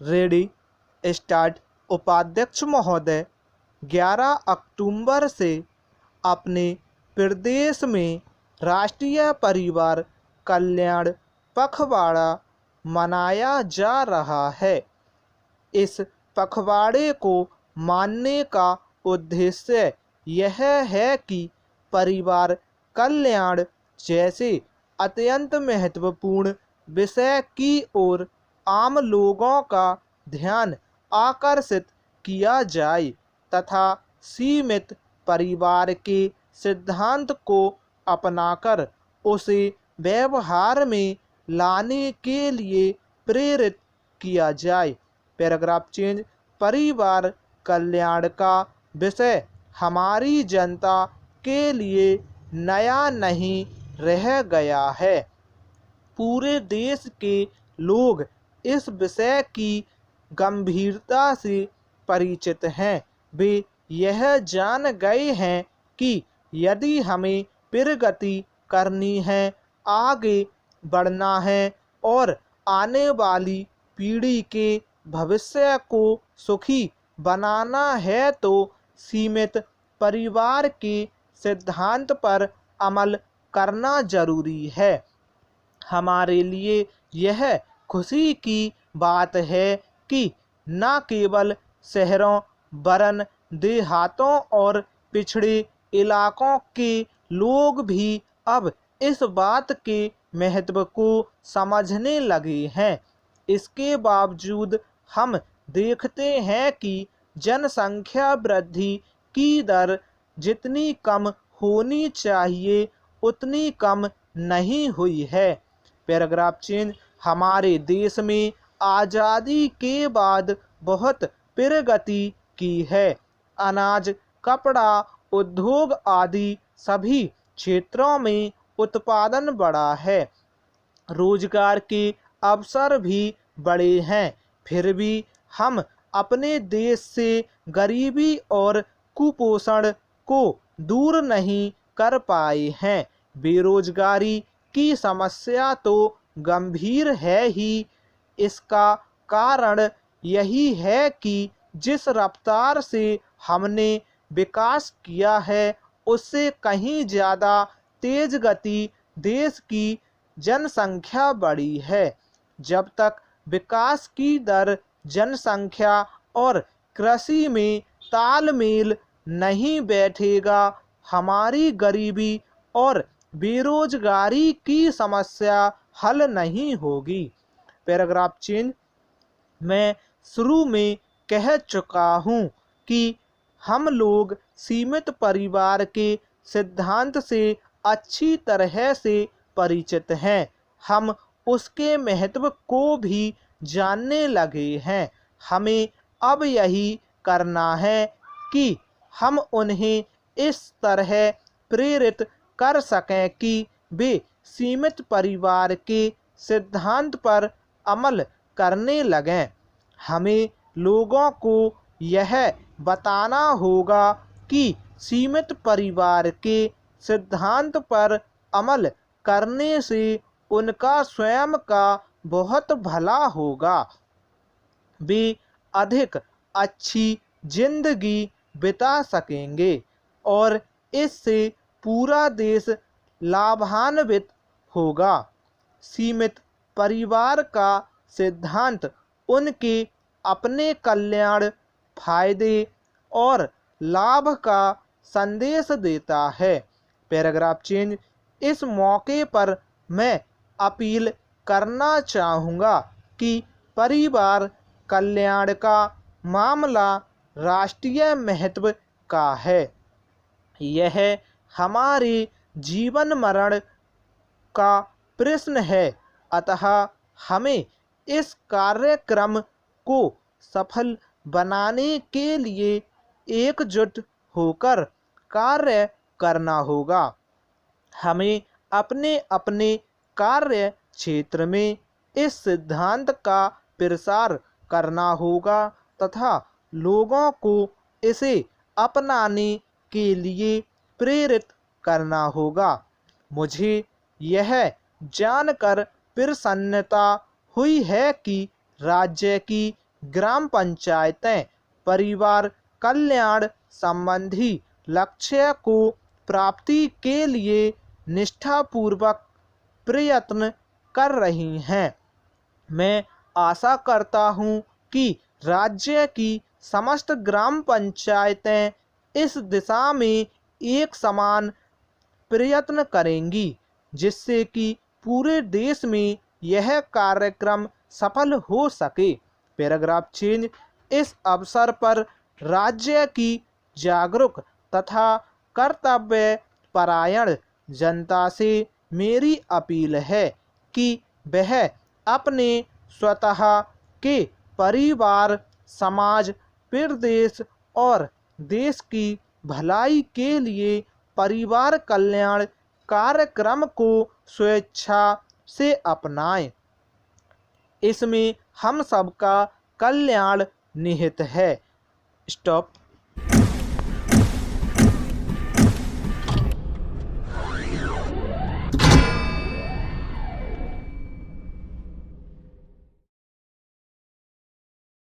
Ready start. उपाध्यक्ष महोदय, 11 अक्टूबर से अपने प्रदेश में राष्ट्रीय परिवार कल्याण पखवाड़ा मनाया जा रहा है। इस पखवाड़े को मानने का उद्देश्य यह है कि परिवार कल्याण जैसे अत्यंत महत्वपूर्ण विषय की ओर आम लोगों का ध्यान आकर्षित किया जाए तथा सीमित परिवार के सिद्धांत को अपनाकर उसे व्यवहार में लाने के लिए प्रेरित किया जाए। Paragraph change. परिवार कल्याण का विषय हमारी जनता के लिए नया नहीं रह गया है। पूरे देश के लोग इस विषय की गंभीरता से परिचित हैं। वे यह जान गए हैं कि यदि हमें प्रगति करनी है, आगे बढ़ना है और आने वाली पीढ़ी के भविष्य को सुखी बनाना है तो सीमित परिवार के सिद्धांत पर अमल करना जरूरी है। हमारे लिए यह खुशी की बात है कि न केवल शहरों वरन देहातों और पिछड़े इलाकों के लोग भी अब इस बात के महत्व को समझने लगे हैं। इसके बावजूद हम देखते हैं कि जनसंख्या वृद्धि की दर जितनी कम होनी चाहिए उतनी कम नहीं हुई है। Paragraph change. हमारे देश में आज़ादी के बाद बहुत प्रगति की है। अनाज, कपड़ा, उद्योग आदि सभी क्षेत्रों में उत्पादन बढ़ा है। रोजगार के अवसर भी बढ़े हैं। फिर भी हम अपने देश से गरीबी और कुपोषण को दूर नहीं कर पाए हैं। बेरोजगारी की समस्या तो गंभीर है ही। इसका कारण यही है कि जिस रफ्तार से हमने विकास किया है उससे कहीं ज़्यादा तेज गति देश की जनसंख्या बढ़ी है। जब तक विकास की दर जनसंख्या और कृषि में तालमेल नहीं बैठेगा, हमारी गरीबी और बेरोजगारी की समस्या हल नहीं होगी। Paragraph change. मैं शुरू में कह चुका हूँ कि हम लोग सीमित परिवार के सिद्धांत से अच्छी तरह से परिचित हैं। हम उसके महत्व को भी जानने लगे हैं। हमें अब यही करना है कि हम उन्हें इस तरह प्रेरित कर सकें कि वे सीमित परिवार के सिद्धांत पर अमल करने लगें। हमें लोगों को यह बताना होगा कि सीमित परिवार के सिद्धांत पर अमल करने से उनका स्वयं का बहुत भला होगा। वे अधिक अच्छी जिंदगी बिता सकेंगे और इससे पूरा देश लाभान्वित होगा। सीमित परिवार का सिद्धांत उनके अपने कल्याण, फायदे और लाभ का संदेश देता है। Paragraph change. इस मौके पर मैं अपील करना चाहूँगा कि परिवार कल्याण का मामला राष्ट्रीय महत्व का है। यह हमारे जीवन मरण का प्रश्न है। अतः हमें इस कार्यक्रम को सफल बनाने के लिए एकजुट होकर कार्य करना होगा। हमें अपने अपने कार्य क्षेत्र में इस सिद्धांत का प्रसार करना होगा तथा लोगों को इसे अपनाने के लिए प्रेरित करना होगा। मुझे यह जानकर प्रसन्नता हुई है कि राज्य की ग्राम पंचायतें परिवार कल्याण संबंधी लक्ष्य को प्राप्ति के लिए निष्ठापूर्वक प्रयत्न कर रही हैं। मैं आशा करता हूं कि राज्य की समस्त ग्राम पंचायतें इस दिशा में एक समान प्रयत्न करेंगी, जिससे कि पूरे देश में यह कार्यक्रम सफल हो सके। Paragraph change. इस अवसर पर राज्य की जागरूक तथा कर्तव्य परायण जनता से मेरी अपील है कि वह अपने स्वतः के परिवार, समाज, प्रदेश और देश की भलाई के लिए परिवार कल्याण कार्यक्रम को स्वेच्छा से अपनाएं। इसमें हम सबका कल्याण निहित है। स्टॉप।